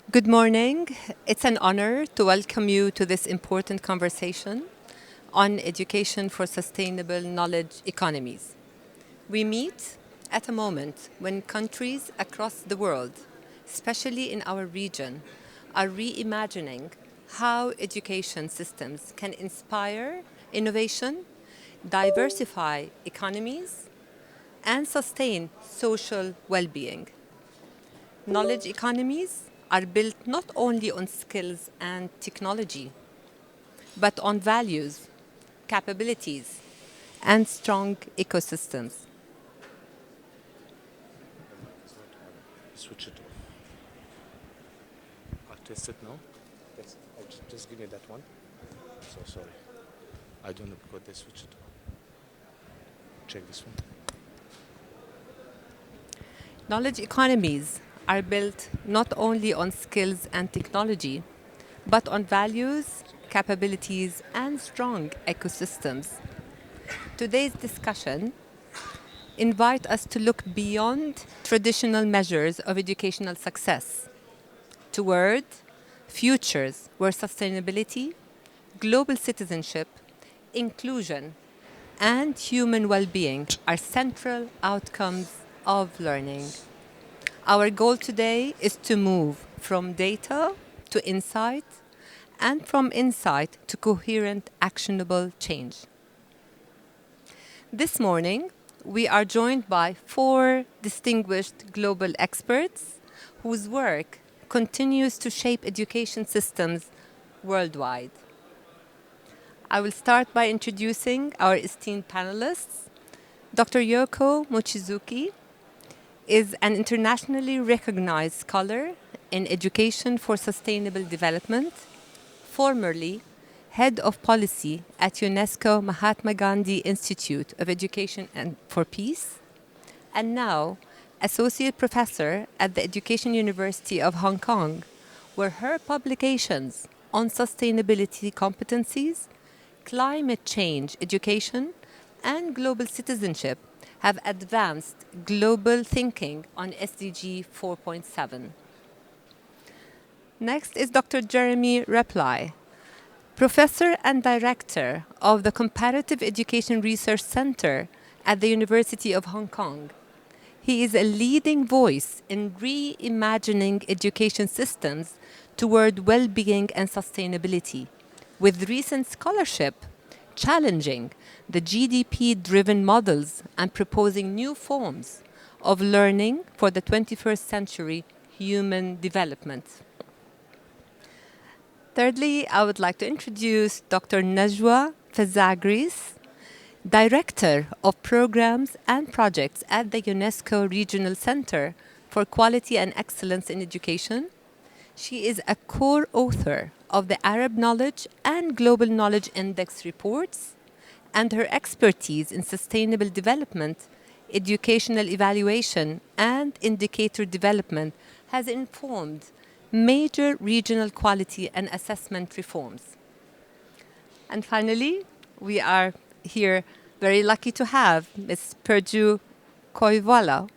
Good morning. It's an honor to welcome you to this important conversation on education for sustainable knowledge economies. We meet at a moment when countries across the world, especially in our region, are reimagining how education systems can inspire innovation, diversify economies, and sustain social well being. Knowledge economies are built not only on skills and technology, but on values, capabilities, and strong ecosystems. Switch it off. I'll test it now. Yes, just give me that one. So sorry. I don't know because they switched it off. Check this one. Knowledge economies are built not only on skills and technology, but on values, capabilities, and strong ecosystems. Today's discussion invite us to look beyond traditional measures of educational success toward futures where sustainability, global citizenship, inclusion, and human well being are central outcomes of learning. Our goal today is to move from data to insight and from insight to coherent, actionable change. This morning, we are joined by four distinguished global experts whose work continues to shape education systems worldwide. I will start by introducing our esteemed panelists. Dr. Yoko Mochizuki is an internationally recognized scholar in education for sustainable development, formerly head of policy at UNESCO Mahatma Gandhi Institute of Education and for Peace, and now associate professor at the Education University of Hong Kong, where her publications on sustainability competencies, climate change education, and global citizenship have advanced global thinking on SDG 4.7. Next is Dr. Jeremy Reply, professor and director of the Comparative Education Research Center at the University of Hong Kong. He is a leading voice in reimagining education systems toward well-being and sustainability, with recent scholarship challenging the GDP-driven models and proposing new forms of learning for the 21st century human development. Thirdly, I would like to introduce Dr. Najwa Fazagris, Director of Programs and Projects at the UNESCO Regional Center for Quality and Excellence in Education. She is a core author of the Arab Knowledge and Global Knowledge Index reports, and her expertise in sustainable development, educational evaluation, and indicator development has informed major regional quality and assessment reforms. And finally, we are here very lucky to have Ms. Perju Koivala,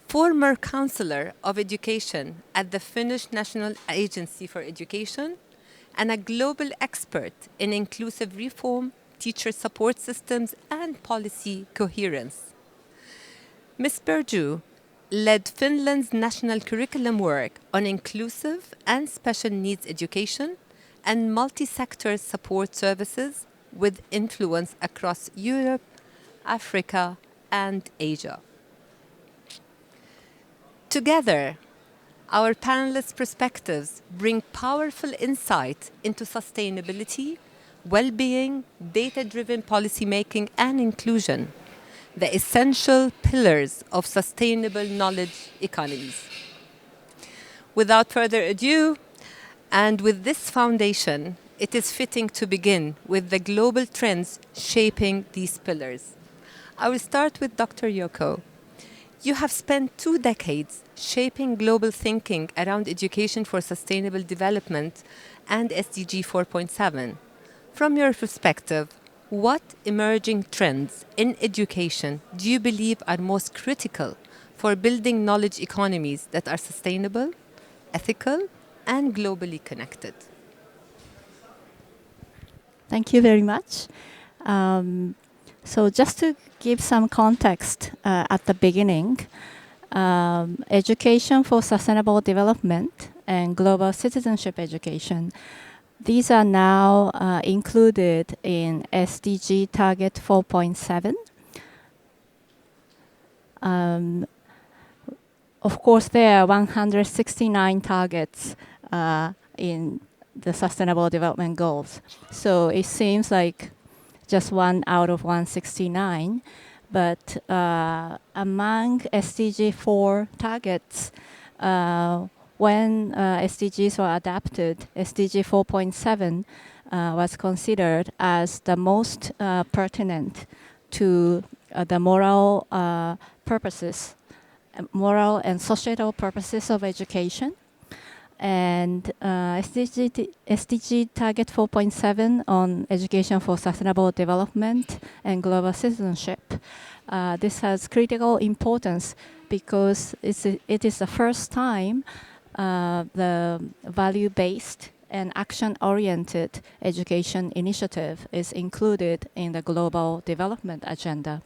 former Counselor of Education at the Finnish National Agency for Education and a global expert in inclusive reform, teacher support systems, and policy coherence. Ms. Perju led Finland's national curriculum work on inclusive and special needs education and multi-sector support services with influence across Europe, Africa, and Asia. Together, our panelists' perspectives bring powerful insight into sustainability, well-being, data-driven policymaking, and inclusion, the essential pillars of sustainable knowledge economies. Without further ado, and with this foundation, it is fitting to begin with the global trends shaping these pillars. I will start with Dr. Yoko. You have spent 2 decades shaping global thinking around education for sustainable development and SDG 4.7. From your perspective, what emerging trends in education do you believe are most critical for building knowledge economies that are sustainable, ethical, and globally connected. Thank you very much. So just to give some context at the beginning, education for sustainable development and global citizenship education, these are now included in SDG Target 4.7. Of course, there are 169 targets in the Sustainable Development Goals. So it seems like just one out of 169. But among SDG 4 targets, when SDGs were adapted, SDG 4.7 was considered as the most pertinent to the moral purposes, moral and societal purposes of education. And SDG Target 4.7 on education for sustainable development and global citizenship. This has critical importance because it is the first time the value-based and action-oriented education initiative is included in the global development agenda.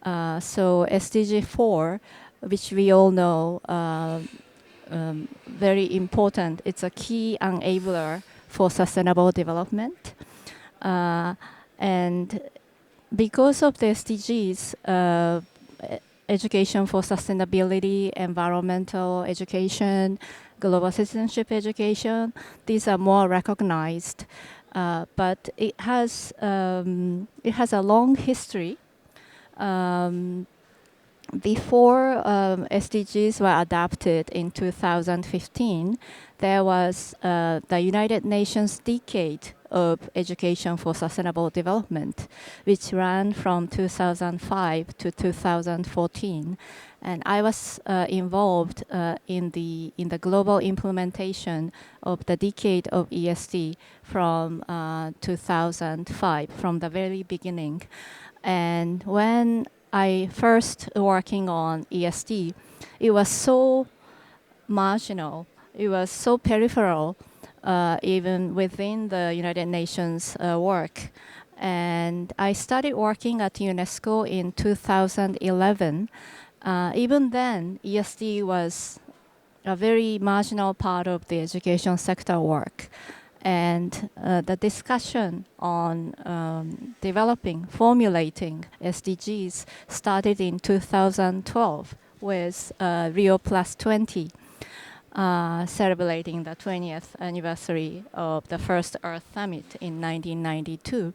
So SDG 4, which we all know, very important. It's a key enabler for sustainable development. And because of the SDGs, education for sustainability, environmental education, global citizenship education, these are more recognized. But it has a long history. Before SDGs were adopted in 2015, there was the United Nations Decade of Education for Sustainable Development, which ran from 2005 to 2014. And I was involved in the global implementation of the Decade of ESD from 2005, from the very beginning. And when I first working on ESD, it was so marginal, it was so peripheral, even within the United Nations work. And I started working at UNESCO in 2011. Even then, ESD was a very marginal part of the education sector work. And the discussion on formulating SDGs started in 2012 with Rio Plus 20, celebrating the 20th anniversary of the first Earth Summit in 1992.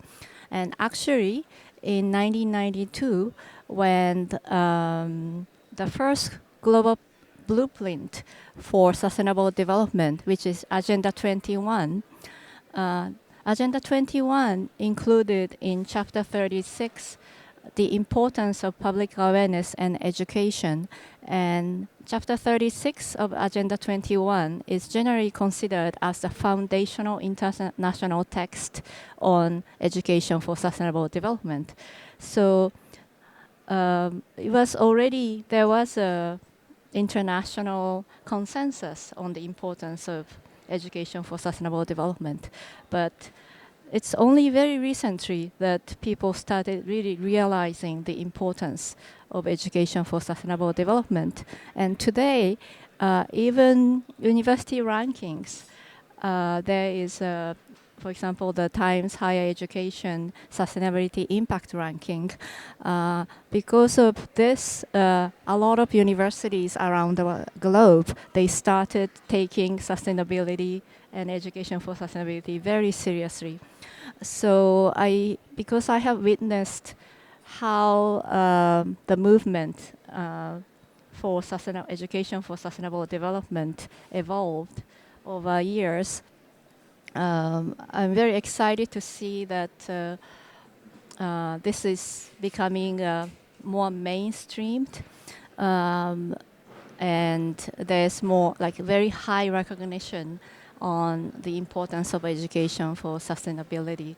And actually, in 1992, when the first global blueprint for sustainable development, which is Agenda 21. Agenda 21 included in Chapter 36 the importance of public awareness and education. And Chapter 36 of Agenda 21 is generally considered as the foundational international text on education for sustainable development. So it was already, there was a international consensus on the importance of education for sustainable development. But it's only very recently that people started really realizing the importance of education for sustainable development. And today, even university rankings, there is for example, the Times Higher Education Sustainability Impact Ranking. Because of this, a lot of universities around the globe, they started taking sustainability and education for sustainability very seriously. So because I have witnessed how the movement for education for sustainable development evolved over years, I'm very excited to see that this is becoming more mainstreamed, and there's more like very high recognition on the importance of education for sustainability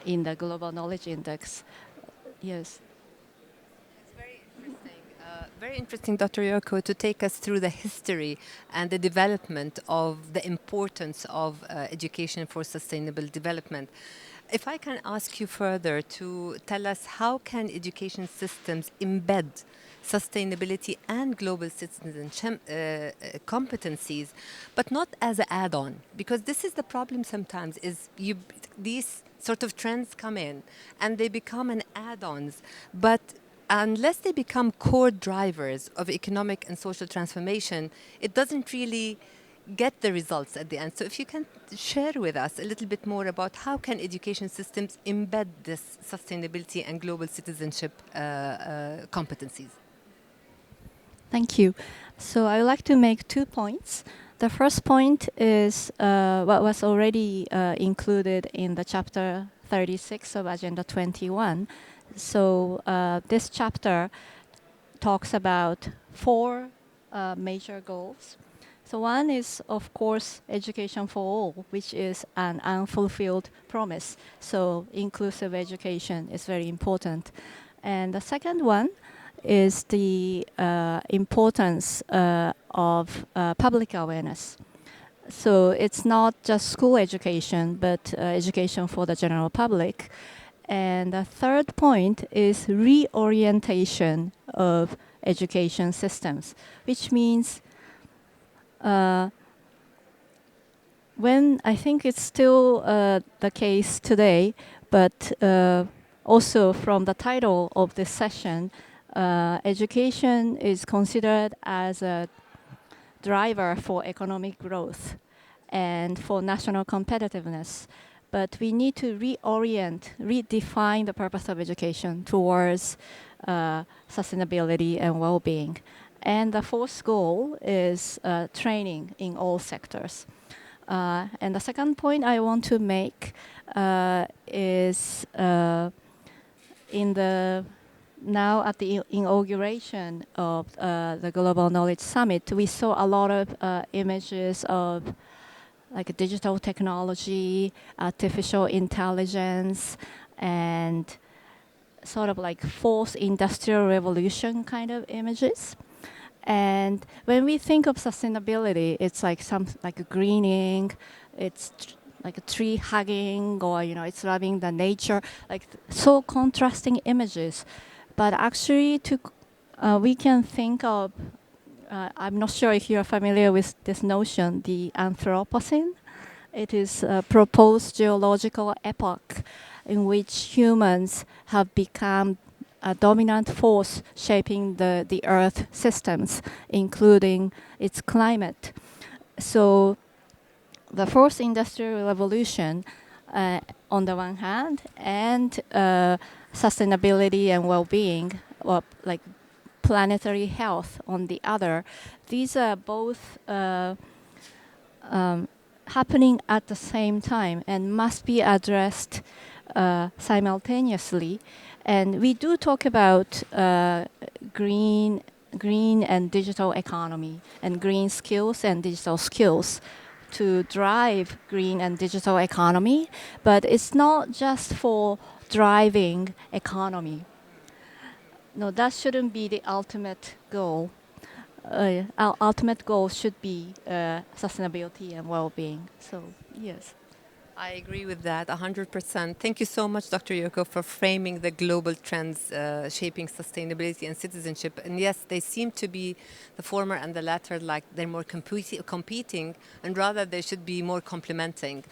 in the Global Knowledge Index. Yes. It's very interesting. Very interesting, Dr. Yoko, to take us through the history and the development of the importance of education for sustainable development. If I can ask you further to tell us how can education systems embed sustainability and global citizenship competencies, but not as an add-on, because this is the problem sometimes, is these sort of trends come in and they become an add-ons, but unless they become core drivers of economic and social transformation, it doesn't really get the results at the end. So if you can share with us a little bit more about how can education systems embed this sustainability and global citizenship competencies. Thank you. So I would like to make 2 points. The first point is what was already included in the chapter 36 of Agenda 21. So this chapter talks about 4 major goals. So one is, of course, education for all, which is an unfulfilled promise. So inclusive education is very important. And the second one is the importance of public awareness. So it's not just school education, but education for the general public. And the third point is reorientation of education systems, which means when I think it's still the case today, but also from the title of this session, education is considered as a driver for economic growth and for national competitiveness. But we need to redefine the purpose of education towards sustainability and well-being. And the fourth goal is training in all sectors. And the second point I want to make is now at the inauguration of the Global Knowledge Summit, we saw a lot of images of like digital technology, artificial intelligence, and sort of like fourth industrial revolution kind of images. And when we think of sustainability, it's like like greening, it's like a tree hugging, or it's loving the nature, like so contrasting images. But actually, we can think of. I'm not sure if you are familiar with this notion, the Anthropocene. It is a proposed geological epoch in which humans have become a dominant force shaping the Earth systems, including its climate. So the fourth industrial revolution, on the one hand, and sustainability and well-being, or like planetary health on the other, these are both happening at the same time and must be addressed simultaneously. And we do talk about green and digital economy and green skills and digital skills to drive green and digital economy, but it's not just for driving economy. No, that shouldn't be the ultimate goal. Our ultimate goal should be sustainability and well-being. So, yes. I agree with that 100%. Thank you so much, Dr. Yoko, for framing the global trends shaping sustainability and citizenship. And yes, they seem to be the former and the latter, like they're more competing, and rather they should be more complementing.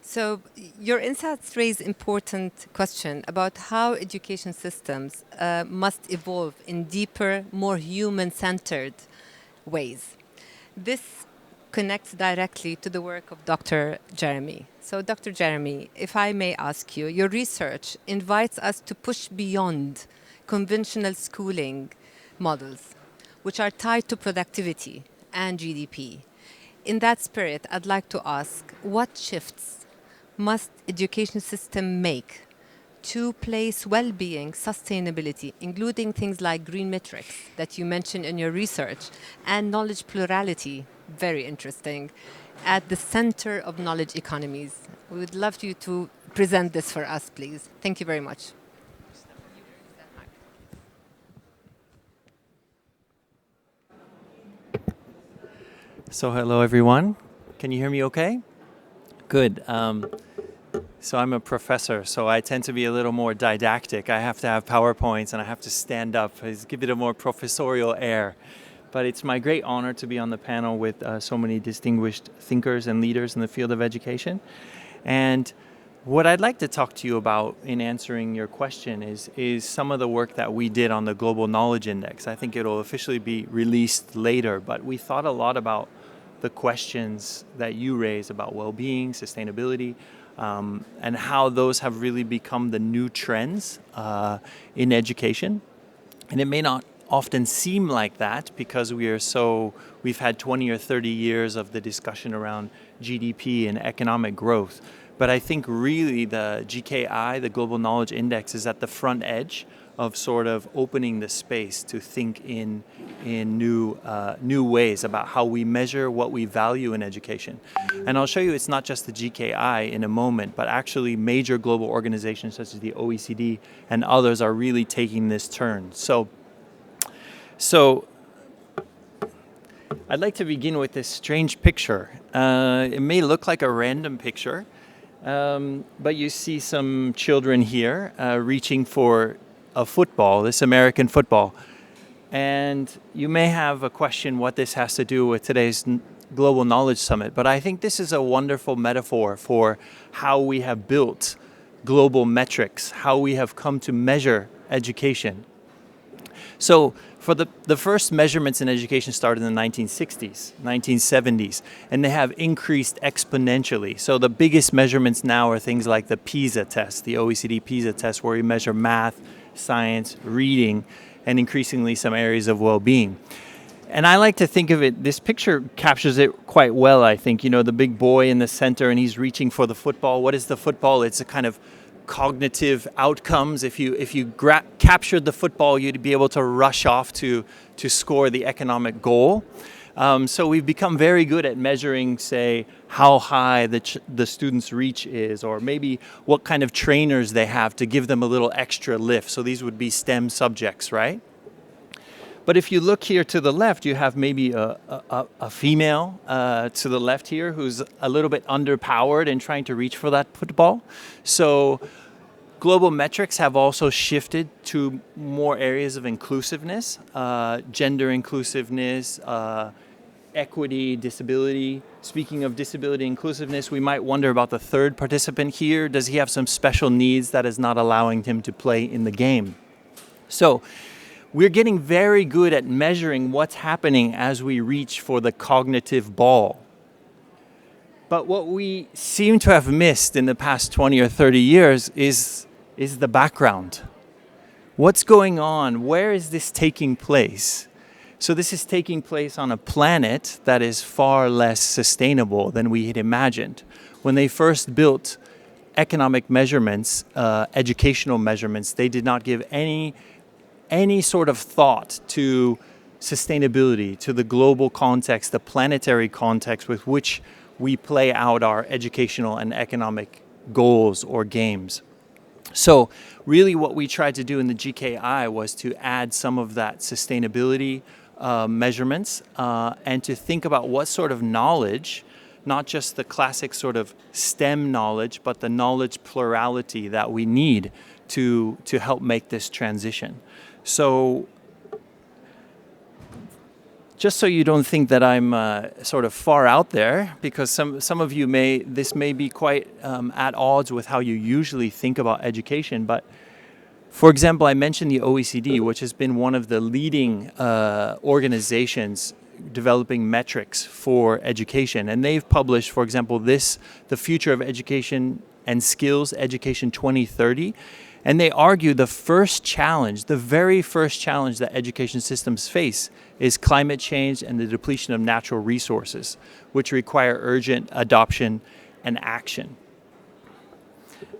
So your insights raise important question about how education systems must evolve in deeper, more human-centered ways. This connects directly to the work of Dr. Jeremy. So Dr. Jeremy, if I may ask you, your research invites us to push beyond conventional schooling models, which are tied to productivity and GDP. In that spirit, I'd like to ask, what shifts must education system make to place well-being, sustainability, including things like green metrics that you mentioned in your research, and knowledge plurality, very interesting, at the center of knowledge economies? We would love you to present this for us, please. Thank you very much. So hello everyone. Can you hear me okay? Good. So I'm a professor, so I tend to be a little more didactic. I have to have PowerPoints and I have to stand up, give it a more professorial air. But it's my great honor to be on the panel with so many distinguished thinkers and leaders in the field of education. And what I'd like to talk to you about in answering your question is some of the work that we did on the Global Knowledge Index. I think it'll officially be released later, but we thought a lot about the questions that you raise about well-being, sustainability, and how those have really become the new trends in education. And it may not often seem like that because we've had 20 or 30 years of the discussion around GDP and economic growth. But I think really the GKI, the Global Knowledge Index, is at the front edge of sort of opening the space to think in new ways about how we measure what we value in education. And I'll show you it's not just the GKI in a moment, but actually major global organizations such as the OECD and others are really taking this turn. So I'd like to begin with this strange picture. It may look like a random picture, but you see some children here reaching for a football, this American football. And you may have a question what this has to do with today's Global Knowledge Summit, but I think this is a wonderful metaphor for how we have built global metrics, how we have come to measure education. So for the first measurements in education started in the 1960s, 1970s, and they have increased exponentially. So the biggest measurements now are things like the PISA test, the OECD PISA test, where we measure math, science, reading, and increasingly some areas of well-being. And I like to think of it, this picture captures it quite well, I think. You know, the big boy in the center and he's reaching for the football. What is the football? It's a kind of cognitive outcomes. If you captured the football, you'd be able to rush off to score the economic goal. So we've become very good at measuring, say, how high the student's reach is, or maybe what kind of trainers they have to give them a little extra lift. So these would be STEM subjects, right? But if you look here to the left, you have maybe a female to the left here who's a little bit underpowered and trying to reach for that football. So global metrics have also shifted to more areas of inclusiveness, gender inclusiveness, equity, disability. Speaking of disability inclusiveness, we might wonder about the third participant here. Does he have some special needs that is not allowing him to play in the game? So we're getting very good at measuring what's happening as we reach for the cognitive ball. But what we seem to have missed in the past 20 or 30 years is the background. What's going on? Where is this taking place? So this is taking place on a planet that is far less sustainable than we had imagined. When they first built economic measurements, educational measurements, they did not give any sort of thought to sustainability, to the global context, the planetary context with which we play out our educational and economic goals or games. So really what we tried to do in the GKI was to add some of that sustainability measurements and to think about what sort of knowledge, not just the classic sort of STEM knowledge, but the knowledge plurality that we need to help make this transition. So just so you don't think that I'm sort of far out there, because some of you this may be quite at odds with how you usually think about education, but for example, I mentioned the OECD, which has been one of the leading organizations developing metrics for education. And they've published, for example, the Future of Education and Skills, Education 2030. And they argue the very first challenge that education systems face is climate change and the depletion of natural resources, which require urgent adoption and action.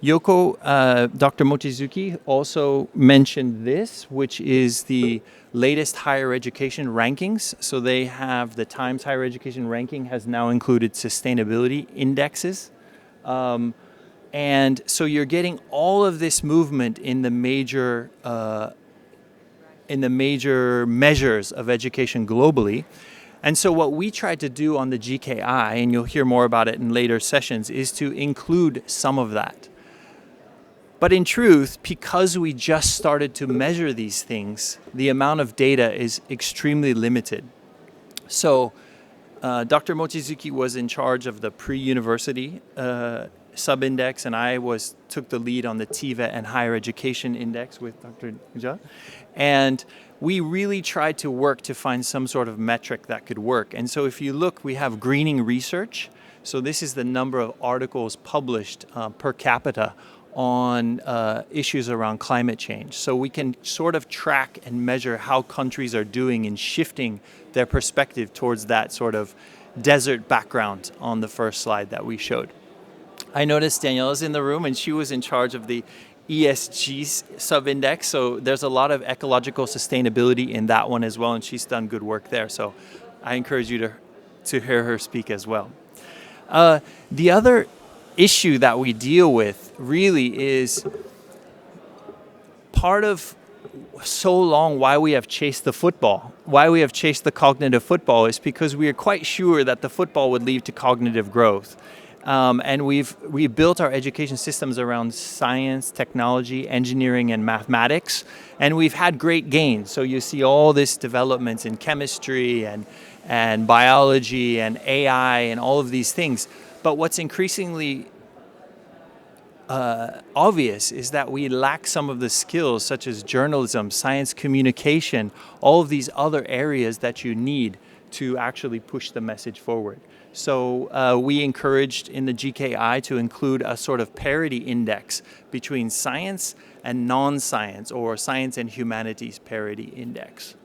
Dr. Mochizuki also mentioned this, which is the latest higher education rankings. So they have the Times Higher Education ranking has now included sustainability indexes. And so you're getting all of this movement in the major measures of education globally. And so what we tried to do on the GKI, and you'll hear more about it in later sessions, is to include some of that. But in truth, because we just started to measure these things, the amount of data is extremely limited. So Dr. Mochizuki was in charge of the pre-university sub-index, and I took the lead on the TVET and higher education index with Dr. Nja. And we really tried to work to find some sort of metric that could work. And so if you look, we have greening research. So this is the number of articles published per capita on issues around climate change. So we can sort of track and measure how countries are doing in shifting their perspective towards that sort of desert background on the first slide that we showed. I noticed Daniela's in the room, and she was in charge of the ESG sub-index. So there's a lot of ecological sustainability in that one as well, and she's done good work there. So I encourage you to hear her speak as well. The other issue that we deal with really is part of so long why we have chased the football, why we have chased the cognitive football, is because we are quite sure that the football would lead to cognitive growth. And we've built our education systems around science, technology, engineering, and mathematics, and we've had great gains. So you see all this developments in chemistry and biology and AI and all of these things. But what's increasingly obvious is that we lack some of the skills such as journalism, science communication, all of these other areas that you need to actually push the message forward. So we encouraged in the GKI to include a sort of parity index between science and non-science, or science and humanities parity index.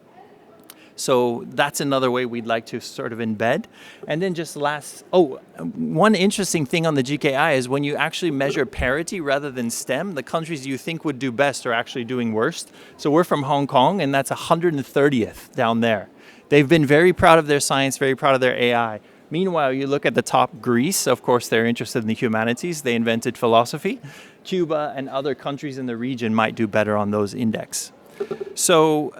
So that's another way we'd like to sort of embed. And then just one interesting thing on the GKI is when you actually measure parity rather than STEM, the countries you think would do best are actually doing worst. So we're from Hong Kong, and that's 130th down there. They've been very proud of their science, very proud of their AI. Meanwhile, you look at the top, Greece, of course, they're interested in the humanities. They invented philosophy. Cuba and other countries in the region might do better on those index. So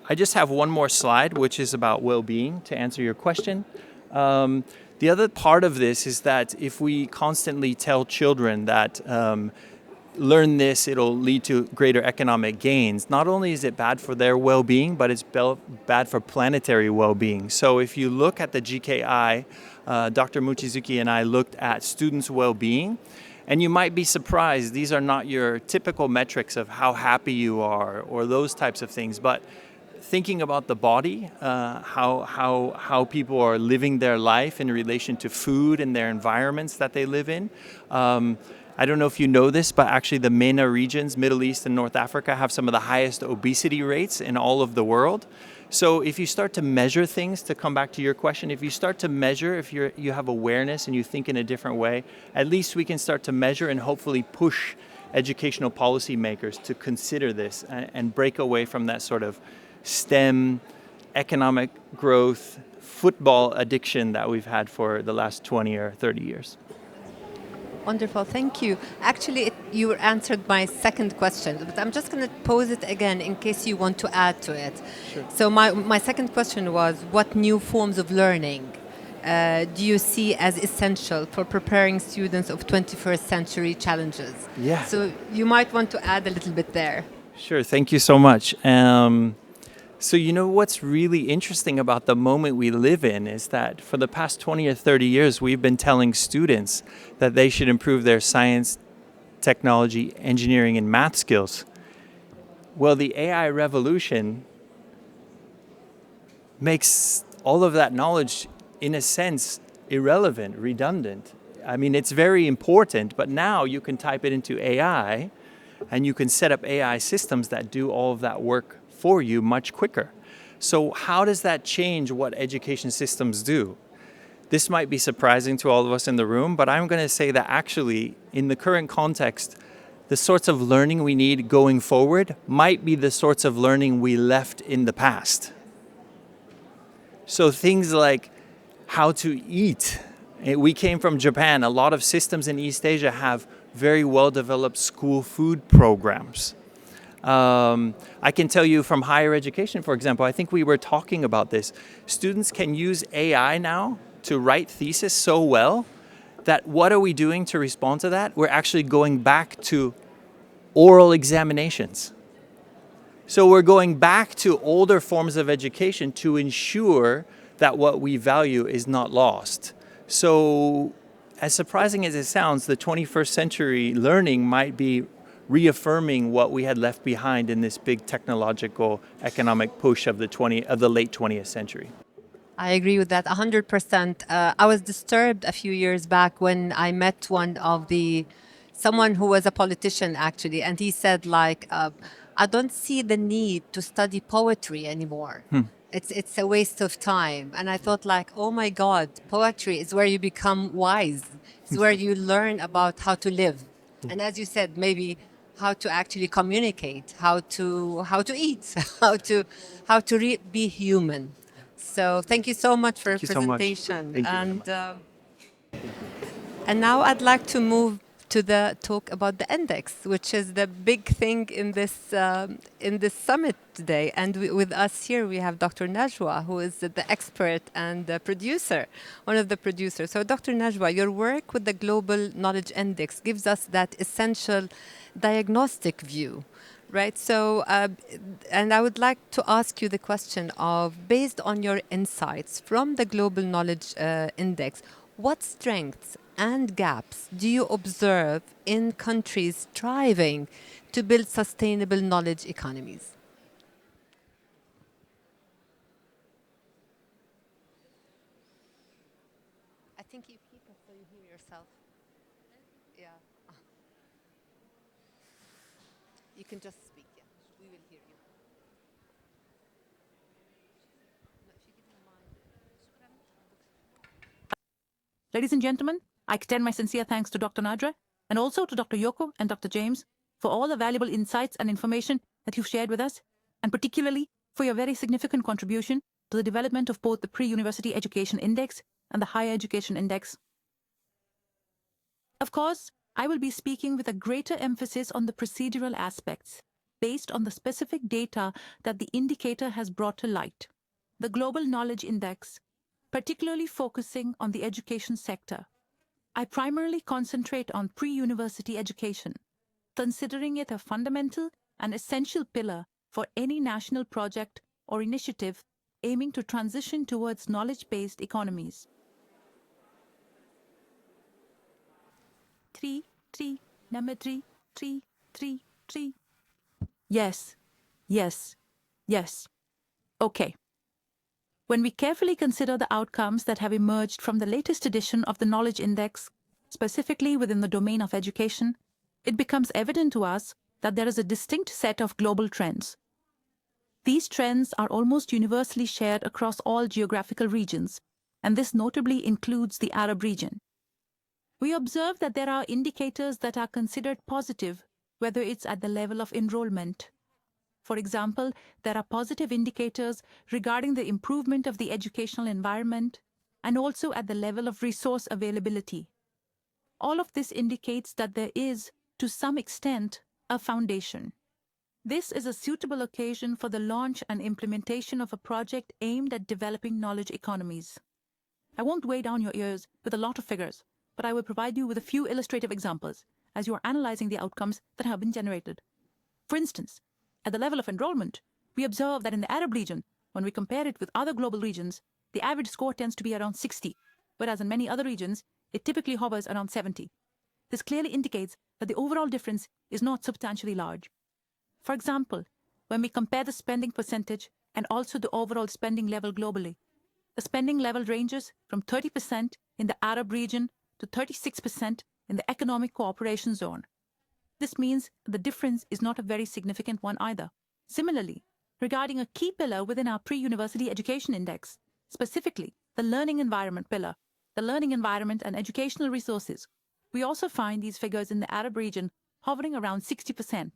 I just have one more slide, which is about well-being, to answer your question. The other part of this is that if we constantly tell children that learn this, it'll lead to greater economic gains, not only is it bad for their well-being, but it's bad for planetary well-being. So if you look at the GKI, Dr. Mochizuki and I looked at students' well-being, and you might be surprised, these are not your typical metrics of how happy you are or those types of things, but thinking about the body, how people are living their life in relation to food and their environments that they live in. I don't know if you know this, but actually the MENA regions, Middle East and North Africa, have some of the highest obesity rates in all of the world. So if you start to measure things, to come back to your question, if you start to measure, if you have awareness and you think in a different way, at least we can start to measure and hopefully push educational policymakers to consider this and break away from that sort of STEM, economic growth, football addiction that we've had for the last 20 or 30 years. Wonderful, thank you. Actually, you answered my second question, but I'm just going to pose it again in case you want to add to it. Sure. So my second question was, what new forms of learning do you see as essential for preparing students of 21st century challenges? Yeah. So you might want to add a little bit there. Sure, thank you so much. So you know what's really interesting about the moment we live in is that for the past 20 or 30 years, we've been telling students that they should improve their science, technology, engineering, and math skills. Well, the AI revolution makes all of that knowledge, in a sense, irrelevant, redundant. I mean, it's very important, but now you can type it into AI and you can set up AI systems that do all of that work for you much quicker. So how does that change what education systems do? This might be surprising to all of us in the room, but I'm going to say that actually, in the current context, the sorts of learning we need going forward might be the sorts of learning we left in the past. So things like how to eat. We came from Japan. A lot of systems in East Asia have very well-developed school food programs. I can tell you from higher education, for example, I think we were talking about this. Students can use AI now to write thesis so well that what are we doing to respond to that? We're actually going back to oral examinations. So we're going back to older forms of education to ensure that what we value is not lost. So as surprising as it sounds, the 21st century learning might be reaffirming what we had left behind in this big technological economic push of the late 20th century. I agree with that 100%. I was disturbed a few years back when I met someone who was a politician actually, and he said like, I don't see the need to study poetry anymore. It's a waste of time. And I thought like, oh my God, poetry is where you become wise. It's where you learn about how to live. And as you said, maybe how to actually communicate, how to eat, be human. So thank you so much for your Thank you so much. presentation. Thank you very much. And now I'd like to move to the talk about the index, which is the big thing in this summit today. And with us here, we have Dr. Najwa, who is the expert and the producer, one of the producers. So Dr. Najwa, your work with the Global Knowledge Index gives us that essential diagnostic view. Right. So, and I would like to ask you the question of, based on your insights from the Global Knowledge Index, what strengths and gaps do you observe in countries striving to build sustainable knowledge economies? I think you keep it so you hear yourself. Yeah. You can just speak, yeah. We will hear you. Ladies and gentlemen, I extend my sincere thanks to Dr. Nadra and also to Dr. Yoko and Dr. James for all the valuable insights and information that you've shared with us, and particularly for your very significant contribution to the development of both the Pre-University Education Index and the Higher Education Index. Of course, I will be speaking with a greater emphasis on the procedural aspects based on the specific data that the indicator has brought to light. The Global Knowledge Index, particularly focusing on the education sector. I primarily concentrate on pre-university education, considering it a fundamental and essential pillar for any national project or initiative aiming to transition towards knowledge-based economies. Number three. Yes. Okay. When we carefully consider the outcomes that have emerged from the latest edition of the Knowledge Index, specifically within the domain of education, it becomes evident to us that there is a distinct set of global trends. These trends are almost universally shared across all geographical regions, and this notably includes the Arab region. We observe that there are indicators that are considered positive, whether it's at the level of enrollment. For example, there are positive indicators regarding the improvement of the educational environment and also at the level of resource availability. All of this indicates that there is, to some extent, a foundation. This is a suitable occasion for the launch and implementation of a project aimed at developing knowledge economies. I won't weigh down your ears with a lot of figures, but I will provide you with a few illustrative examples as you are analyzing the outcomes that have been generated. For instance, at the level of enrollment, we observe that in the Arab region, when we compare it with other global regions, the average score tends to be around 60, whereas in many other regions, it typically hovers around 70. This clearly indicates that the overall difference is not substantially large. For example, when we compare the spending percentage and also the overall spending level globally, the spending level ranges from 30% in the Arab region to 36% in the economic cooperation zone. This means the difference is not a very significant one either. Similarly, regarding a key pillar within our pre-university education index, specifically the learning environment pillar, the learning environment and educational resources, we also find these figures in the Arab region hovering around 60%.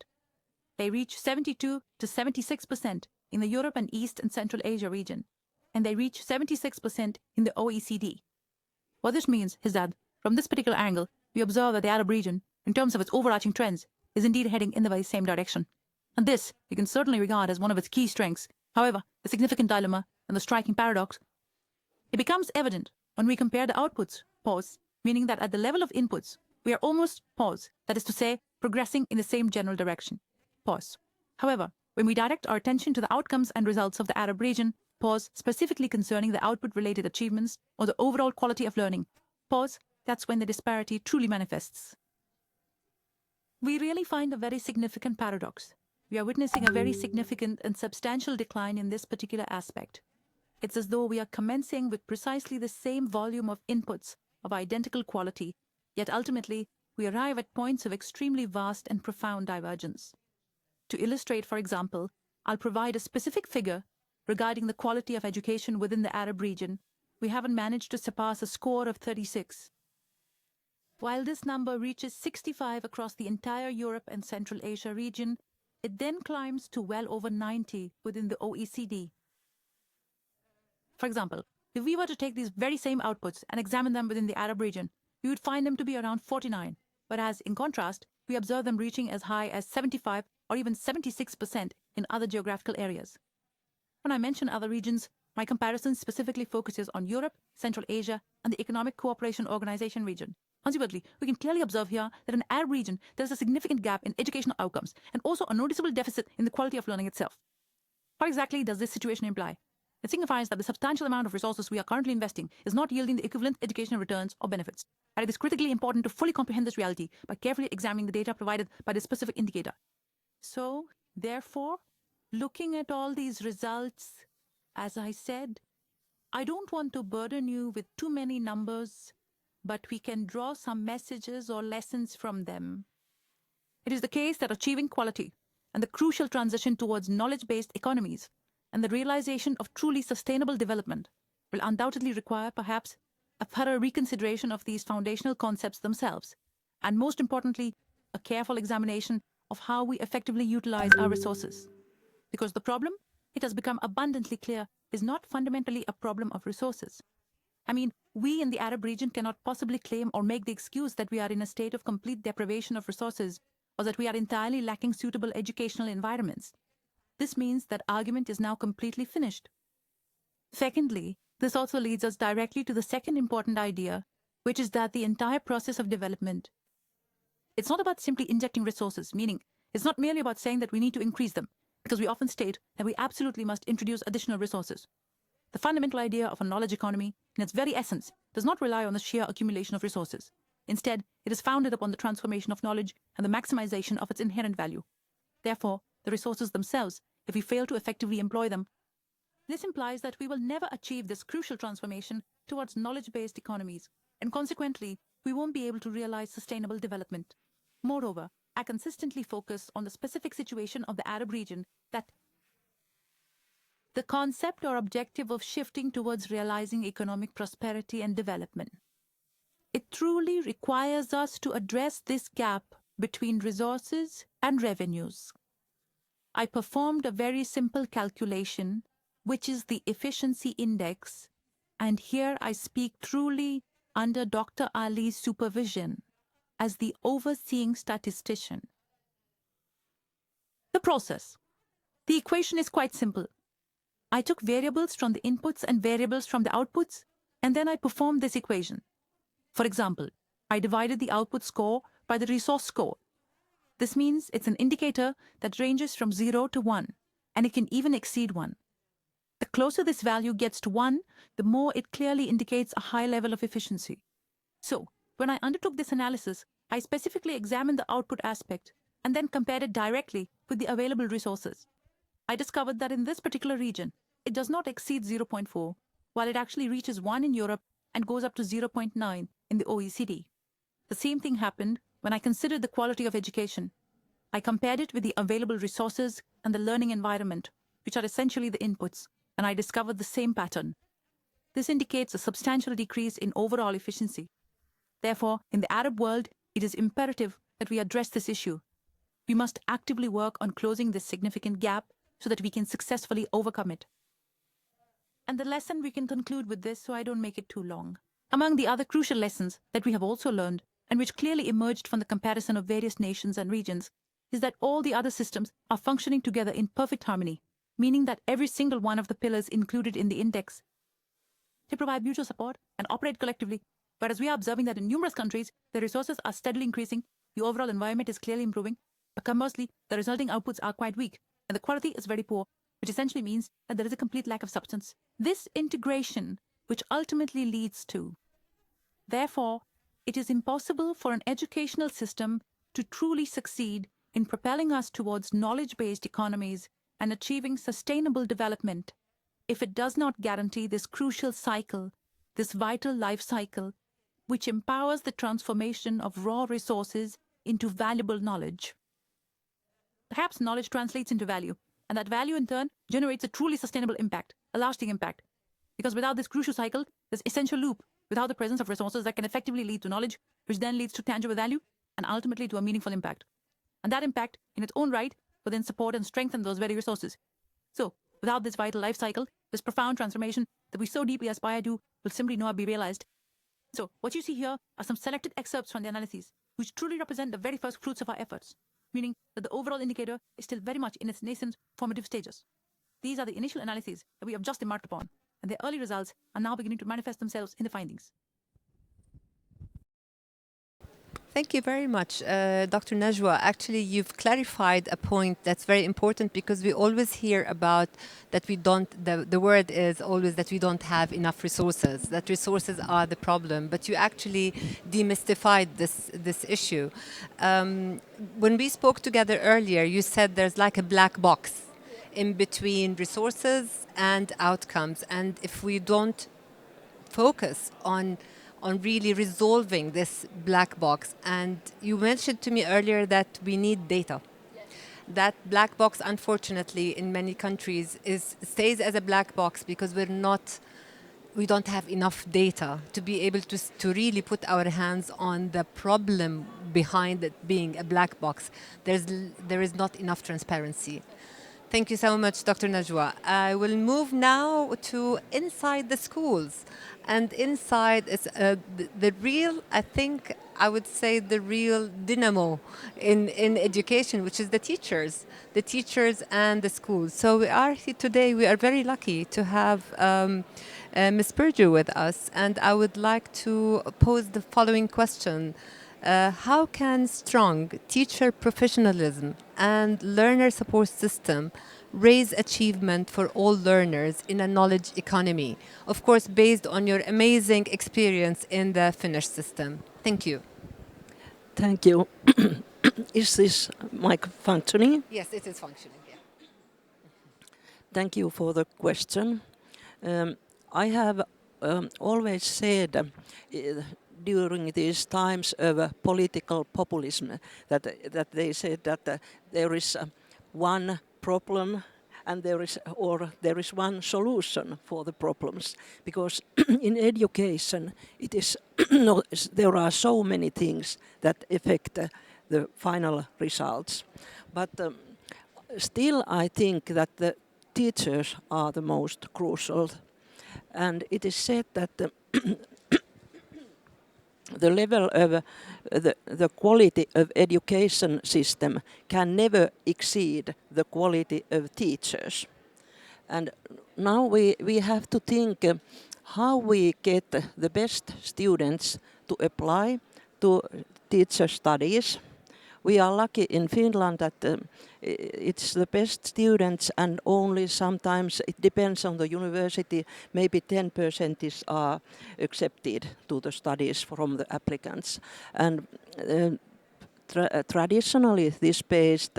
They reach 72 to 76% in the Europe and East and Central Asia region, and they reach 76% in the OECD. What this means is that, from this particular angle, we observe that the Arab region, in terms of its overarching trends, is indeed heading in the very same direction. And this you can certainly regard as one of its key strengths. However, the significant dilemma and the striking paradox, it becomes evident when we compare the outputs, pause, meaning that at the level of inputs, we are almost, pause, that is to say, progressing in the same general direction, pause. However, when we direct our attention to the outcomes and results of the Arab region, pause, specifically concerning the output-related achievements or the overall quality of learning, pause, that's when the disparity truly manifests. We really find a very significant paradox. We are witnessing a very significant and substantial decline in this particular aspect. It's as though we are commencing with precisely the same volume of inputs of identical quality, yet ultimately we arrive at points of extremely vast and profound divergence. To illustrate, for example, I'll provide a specific figure regarding the quality of education within the Arab region. We haven't managed to surpass a score of 36. While this number reaches 65 across the entire Europe and Central Asia region, it then climbs to well over 90 within the OECD. For example, if we were to take these very same outputs and examine them within the Arab region, we would find them to be around 49, whereas in contrast, we observe them reaching as high as 75 or even 76% in other geographical areas. When I mention other regions, my comparison specifically focuses on Europe, Central Asia, and the Economic Cooperation Organization region. Consequently, we can clearly observe here that in the Arab region, there is a significant gap in educational outcomes and also a noticeable deficit in the quality of learning itself. What exactly does this situation imply? It signifies that the substantial amount of resources we are currently investing is not yielding the equivalent educational returns or benefits. And it is critically important to fully comprehend this reality by carefully examining the data provided by this specific indicator. So, therefore, looking at all these results, as I said, I don't want to burden you with too many numbers, but we can draw some messages or lessons from them. It is the case that achieving quality and the crucial transition towards knowledge-based economies and the realization of truly sustainable development will undoubtedly require perhaps a thorough reconsideration of these foundational concepts themselves, and most importantly, a careful examination of how we effectively utilize our resources. Because the problem, it has become abundantly clear, is not fundamentally a problem of resources. I mean, we in the Arab region cannot possibly claim or make the excuse that we are in a state of complete deprivation of resources or that we are entirely lacking suitable educational environments. This means that argument is now completely finished. Secondly, this also leads us directly to the second important idea, which is that the entire process of development, it's not about simply injecting resources, meaning it's not merely about saying that we need to increase them, because we often state that we absolutely must introduce additional resources. The fundamental idea of a knowledge economy, in its very essence, does not rely on the sheer accumulation of resources. Instead, it is founded upon the transformation of knowledge and the maximization of its inherent value. Therefore, the resources themselves, if we fail to effectively employ them, this implies that we will never achieve this crucial transformation towards knowledge-based economies, and consequently, we won't be able to realize sustainable development. Moreover, I consistently focus on the specific situation of the Arab region that the concept or objective of shifting towards realizing economic prosperity and development. It truly requires us to address this gap between resources and revenues. I performed a very simple calculation, which is the efficiency index, and here I speak truly under Dr. Ali's supervision as the overseeing statistician. The process. The equation is quite simple. I took variables from the inputs and variables from the outputs, and then I performed this equation. For example, I divided the output score by the resource score. This means it's an indicator that ranges from 0 to 1, and it can even exceed 1. The closer this value gets to 1, the more it clearly indicates a high level of efficiency. So, when I undertook this analysis, I specifically examined the output aspect and then compared it directly with the available resources. I discovered that in this particular region, it does not exceed 0.4, while it actually reaches 1 in Europe and goes up to 0.9 in the OECD. The same thing happened when I considered the quality of education. I compared it with the available resources and the learning environment, which are essentially the inputs, and I discovered the same pattern. This indicates a substantial decrease in overall efficiency. Therefore, in the Arab world, it is imperative that we address this issue. We must actively work on closing this significant gap so that we can successfully overcome it. And the lesson we can conclude with this so I don't make it too long. Among the other crucial lessons that we have also learned, and which clearly emerged from the comparison of various nations and regions, is that all the other systems are functioning together in perfect harmony, meaning that every single one of the pillars included in the index, they provide mutual support and operate collectively. Whereas we are observing that in numerous countries, the resources are steadily increasing, the overall environment is clearly improving, but conversely, the resulting outputs are quite weak, and the quality is very poor, which essentially means that there is a complete lack of substance. This integration, which ultimately leads to, therefore, it is impossible for an educational system to truly succeed in propelling us towards knowledge-based economies and achieving sustainable development if it does not guarantee this crucial cycle, this vital life cycle, which empowers the transformation of raw resources into valuable knowledge. Perhaps knowledge translates into value, and that value in turn generates a truly sustainable impact, a lasting impact. Because without this crucial cycle, this essential loop, without the presence of resources that can effectively lead to knowledge, which then leads to tangible value, and ultimately to a meaningful impact. And that impact, in its own right, will then support and strengthen those very resources. So, without this vital life cycle, this profound transformation that we so deeply aspire to will simply not be realized. So, what you see here are some selected excerpts from the analyses, which truly represent the very first fruits of our efforts, meaning that the overall indicator is still very much in its nascent formative stages. These are the initial analyses that we have just embarked upon, and their early results are now beginning to manifest themselves in the findings. Thank you very much, Dr. Najwa. Actually, you've clarified a point that's very important because we always hear about that we don't, the word is always that we don't have enough resources, that resources are the problem, but you actually demystified this issue. When we spoke together earlier, you said there's like a black box in between resources and outcomes, and if we don't focus on really resolving this black box. And you mentioned to me earlier that we need data. That black box, unfortunately, in many countries stays as a black box because we don't have enough data to be able to really put our hands on the problem behind it being a black box. There is not enough transparency. Thank you so much, Dr. Najwa. I will move now to inside the schools. And inside is the real, I think I would say the real dynamo in education, which is the teachers and the schools. So we are here today, we are very lucky to have Ms. Purdue with us. And I would like to pose the following question. How can strong teacher professionalism and learner support system raise achievement for all learners in a knowledge economy? Of course, based on your amazing experience in the Finnish system. Thank you. Thank you. Is this mic functioning? Yes, it is functioning. Yeah. Thank you for the question. I have always said during these times of political populism that they said that there is one problem and there is one solution for the problems, because in education it is there are so many things that affect the final results, but still I think that the teachers are the most crucial, and it is said that the level of the quality of education system can never exceed the quality of teachers. And now we have to think how we get the best students to apply to teacher studies. We are lucky in Finland that it's the best students, and only sometimes it depends on the university, maybe 10% are accepted to the studies from the applicants. And traditionally this based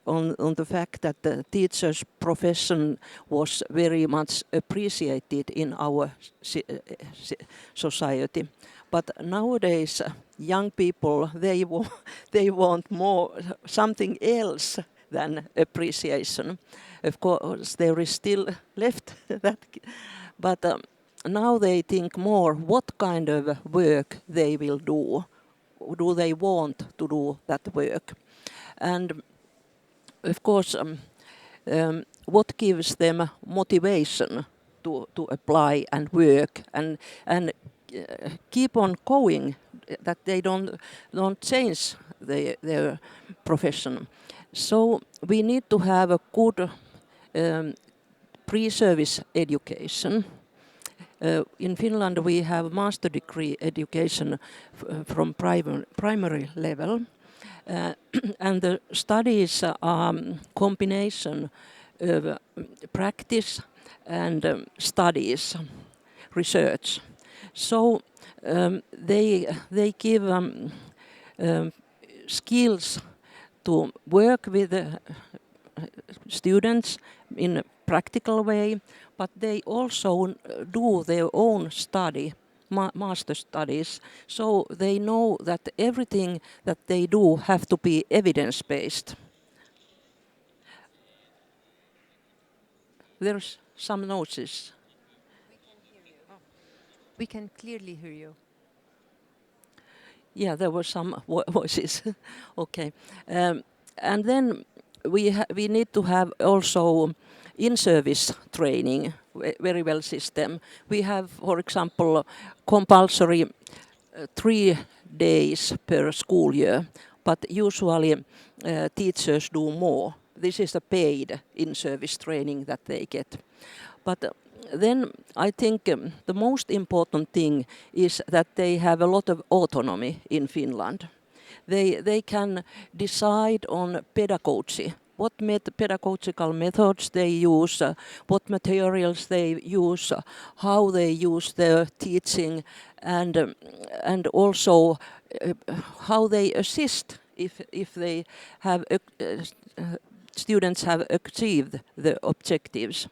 on the fact that the teacher's profession was very much appreciated in our society. But nowadays, young people, they want more, something else than appreciation. Of course, there is still left that, but now they think more what kind of work they will do. Do they want to do that work? And of course, what gives them motivation to apply and work and keep on going, that they don't change their profession. So we need to have a good pre-service education. In Finland, we have master degree education from primary level, and the studies are combination of practice and studies, research. So they give skills to work with students in a practical way, but they also do their own study, master studies, so they know that everything that they do have to be evidence-based. There's some noises. We can clearly hear you. Yeah, there were some voices. Okay. And then we need to have also in-service training, very well system. We have, for example, compulsory 3 days per school year, but usually teachers do more. This is a paid in-service training that they get. But then I think the most important thing is that they have a lot of autonomy in Finland. They can decide on pedagogy, what pedagogical methods they use, what materials they use, how they use their teaching, and also how they assist if they have students have achieved the objectives.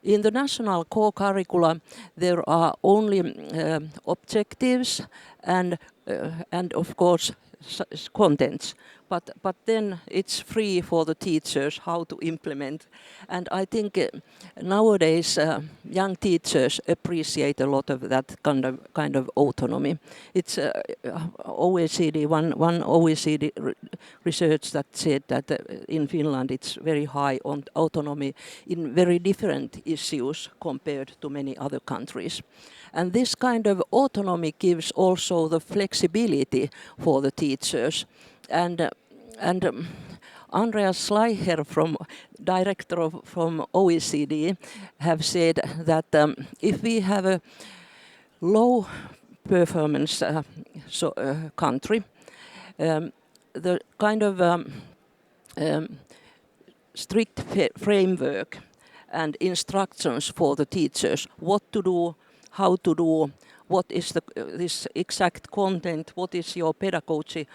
In the national core curricula, there are only objectives and of course contents, but then it's free for the teachers how to implement. And I think nowadays young teachers appreciate a lot of that kind of autonomy. It's OECD, one OECD research that said that in Finland it's very high on autonomy in very different issues compared to many other countries. And this kind of autonomy gives also the flexibility for the teachers. And Andreas Schleicher, director from OECD, have said that if we have a low performance country, the kind of strict framework and instructions for the teachers, what to do, how to do, what is this exact content, what is your pedagogy,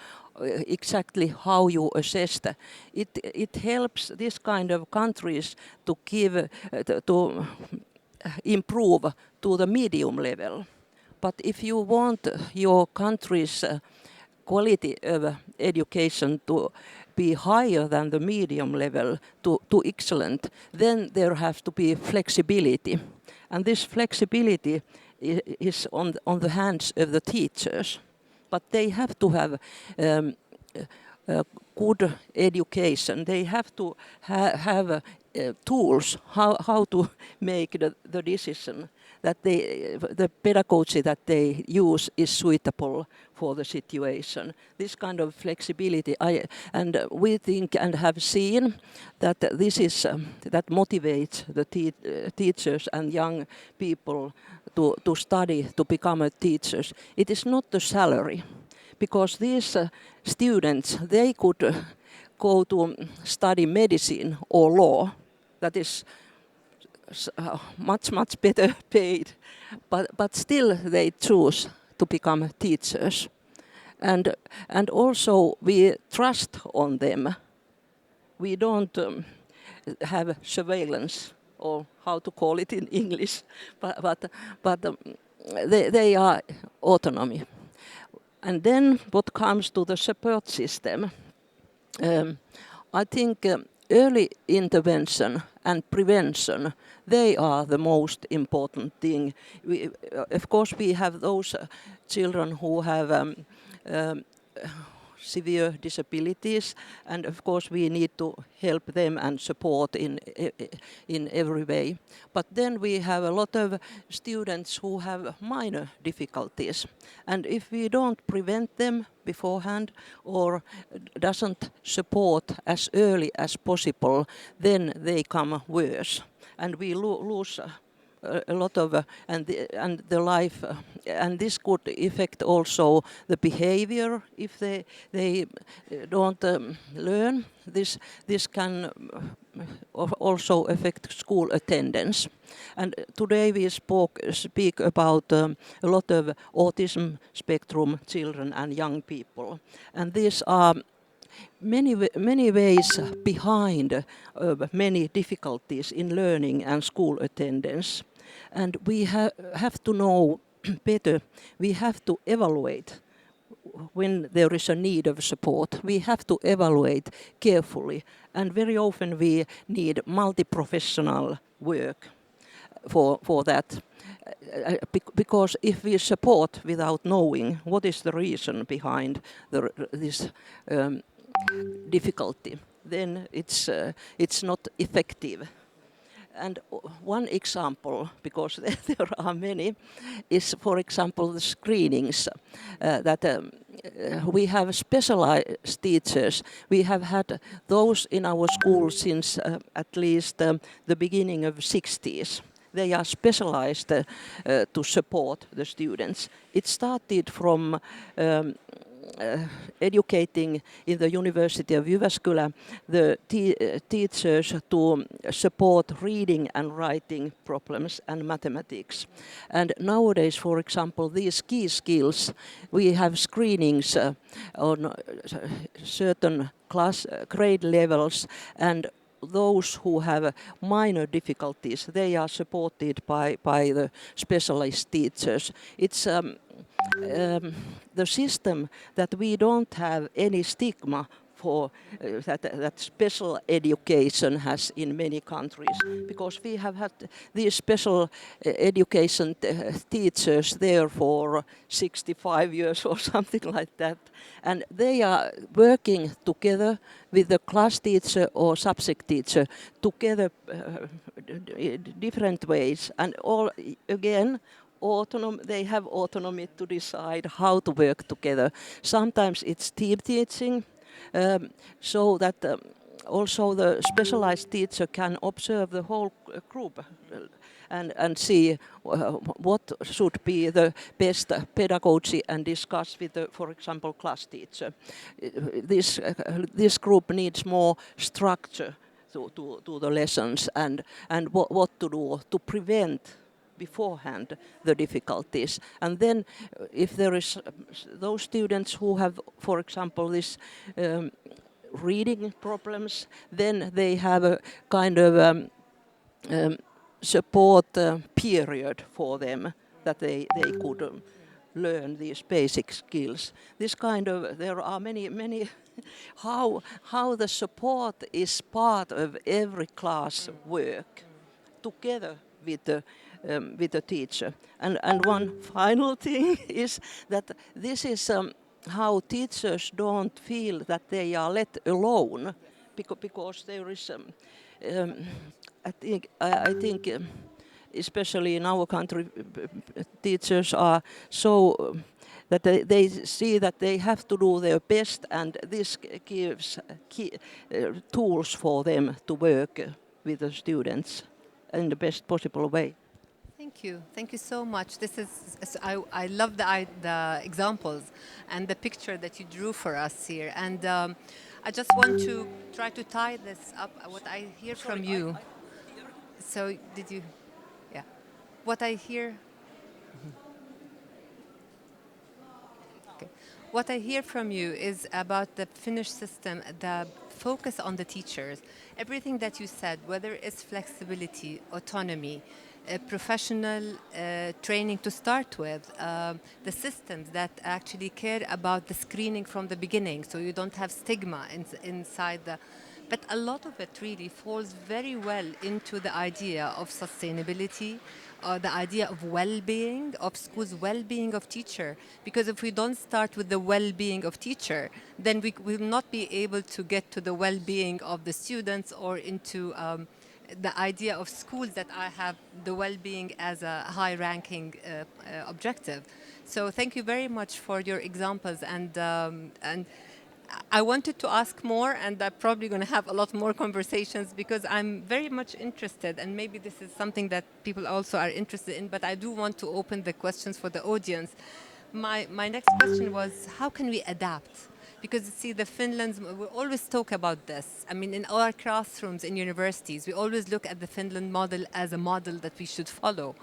exactly how you assess that. It helps this kind of countries to to improve to the medium level. But if you want your country's quality of education to be higher than the medium level to excellent, then there has to be flexibility. And this flexibility is on the hands of the teachers. But they have to have good education. They have to have tools how to make the decision that the pedagogy that they use is suitable for the situation. This kind of flexibility, and we think and have seen that this is that motivates the teachers and young people to study, to become teachers. It is not the salary, because these students, they could go to study medicine or law. That is much better paid, but still they choose to become teachers, and also we trust on them. We don't have surveillance, or how to call it in English, but they are autonomy. And then what comes to the support system, I think early intervention and prevention, they are the most important thing. Of course, we have those children who have severe disabilities, and of course we need to help them and support in every way. But then we have a lot of students who have minor difficulties, and if we don't prevent them beforehand or doesn't support as early as possible, then they come worse, and we lose a lot of and the life, and this could affect also the behavior if they don't learn. This can also affect school attendance. And today we speak about a lot of autism spectrum children and young people, and these are many ways behind many difficulties in learning and school attendance. And we have to know better. We have to evaluate when there is a need of support. We have to evaluate carefully, and very often we need multi-professional work for that. Because if we support without knowing what is the reason behind this difficulty, then it's not effective. And one example, because there are many, is, for example, the screenings that we have specialized teachers. We have had those in our school since at least the beginning of 60s. They are specialized to support the students. It started from educating in the University of Jyväskylä the teachers to support reading and writing problems and mathematics. And nowadays, for example, these key skills, we have screenings on certain grade levels, and those who have minor difficulties, they are supported by the specialist teachers. It's the system that we don't have any stigma for that special education has in many countries, because we have had these special education teachers there for 65 years or something like that, and they are working together with the class teacher or subject teacher together different ways, and all again they have autonomy to decide how to work together. Sometimes it's team teaching, so that also the specialized teacher can observe the whole group and see what should be the best pedagogy and discuss with the, for example, class teacher. This group needs more structure to the lessons and what to do to prevent beforehand the difficulties. And then if there is those students who have, for example, this reading problems, then they have a kind of support period for them that they could learn these basic skills. This kind of, there are many how the support is part of every class work together with the teacher. And one final thing is that this is how teachers don't feel that they are let alone, because there is I think especially in our country, teachers are so that they see that they have to do their best, and this gives tools for them to work with the students in the best possible way. Thank you so much. This is I love the examples and the picture that you drew for us here, and I just want to try to tie this up. What I hear from you. So did you? Yeah. What I hear. Okay. What I hear from you is about the Finnish system, the focus on the teachers. Everything that you said, whether it's flexibility, autonomy, professional training to start with, the systems that actually care about the screening from the beginning, so you don't have stigma inside the But a lot of it really falls very well into the idea of sustainability, the idea of well-being of schools, well-being of teacher. Because if we don't start with the well-being of teacher, then we will not be able to get to the well-being of the students or into the idea of schools that I have the well-being as a high-ranking objective. So thank you very much for your examples, and I wanted to ask more, and I'm probably going to have a lot more conversations because I'm very much interested, and maybe this is something that people also are interested in, but I do want to open the questions for the audience. My next question was, how can we adapt? Because see, the Finlands, we always talk about this. I mean, in our classrooms in universities, we always look at the Finland model as a model that we should follow.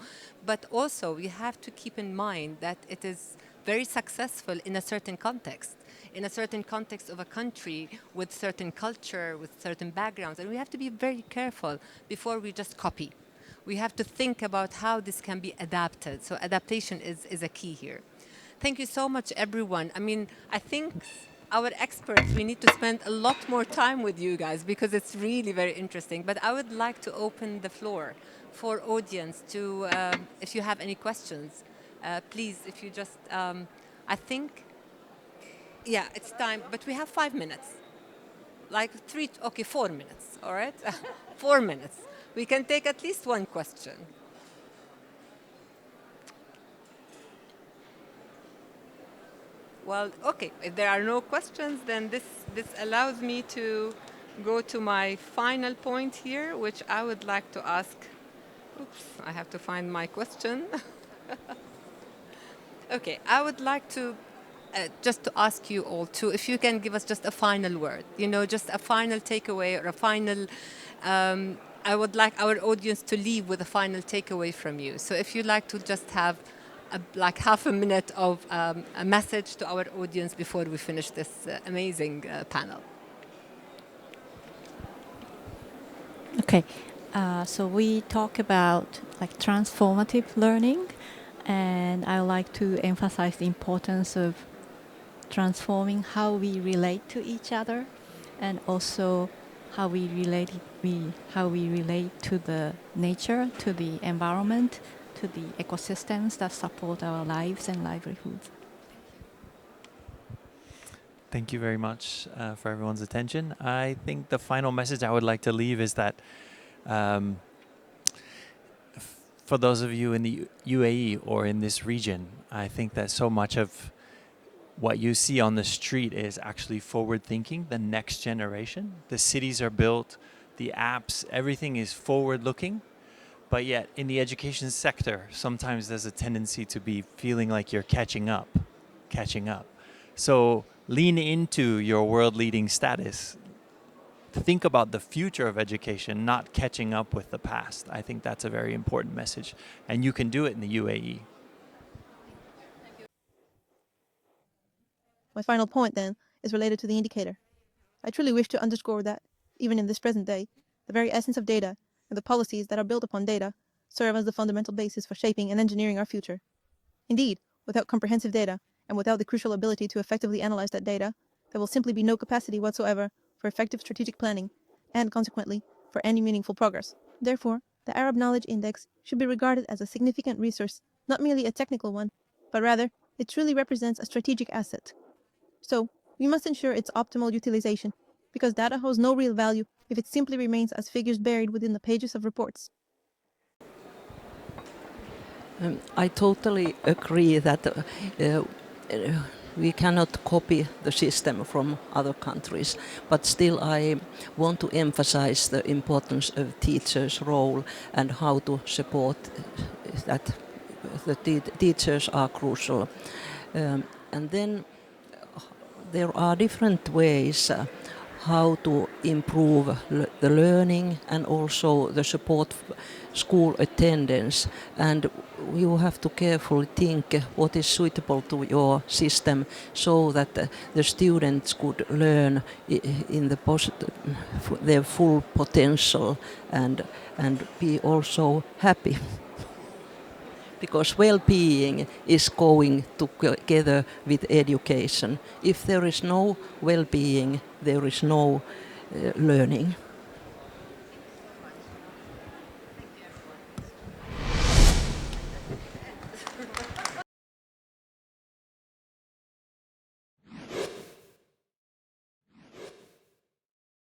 But also, we have to keep in mind that it is very successful in a certain context, in a certain context of a country with certain culture, with certain backgrounds. And we have to be very careful before we just copy. We have to think about how this can be adapted. So adaptation is a key here. Thank you so much, everyone. I mean, I think our experts, we need to spend a lot more time with you guys because it's really very interesting. But I would like to open the floor for audience to, if you have any questions, please, if you just, I think, yeah, it's time, but we have 5 minutes. Like 4 minutes, all right? 4 minutes. We can take at least one question. Well, okay, if there are no questions, then this allows me to go to my final point here, which I would like to ask. Oops, I have to find my question. Okay, I would like to just to ask you all to, if you can give us just a final word, you know, just a final takeaway or a final, I would like our audience to leave with a final takeaway from you. So if you'd like to just have like half a minute of a message to our audience before we finish this amazing panel. Okay, so we talk about like transformative learning, and I would like to emphasize the importance of transforming how we relate to each other, and also how we relate to the nature, to the environment, to the ecosystems that support our lives and livelihoods. Thank you very much for everyone's attention. I think the final message I would like to leave is that for those of you in the UAE or in this region, I think that so much of what you see on the street is actually forward thinking, the next generation. The cities are built, the apps, everything is forward looking. But yet in the education sector, sometimes there's a tendency to be feeling like you're catching up. So lean into your world leading status. Think about the future of education, not catching up with the past. I think that's a very important message. And you can do it in the UAE. My final point, then, is related to the indicator. I truly wish to underscore that, even in this present day, the very essence of data and the policies that are built upon data serve as the fundamental basis for shaping and engineering our future. Indeed, without comprehensive data, and without the crucial ability to effectively analyze that data, there will simply be no capacity whatsoever for effective strategic planning, and consequently, for any meaningful progress. Therefore, the Arab Knowledge Index should be regarded as a significant resource, not merely a technical one, but rather, it truly represents a strategic asset. So, we must ensure its optimal utilization, because data holds no real value if it simply remains as figures buried within the pages of reports. I totally agree that we cannot copy the system from other countries, but still I want to emphasize the importance of teachers' role and how to support that. The teachers are crucial. And then there are different ways how to improve the learning and also the support school attendance, and you have to carefully think what is suitable to your system so that the students could learn in their full potential and be also happy. Because well-being is going together with education. If there is no well-being, there is no learning.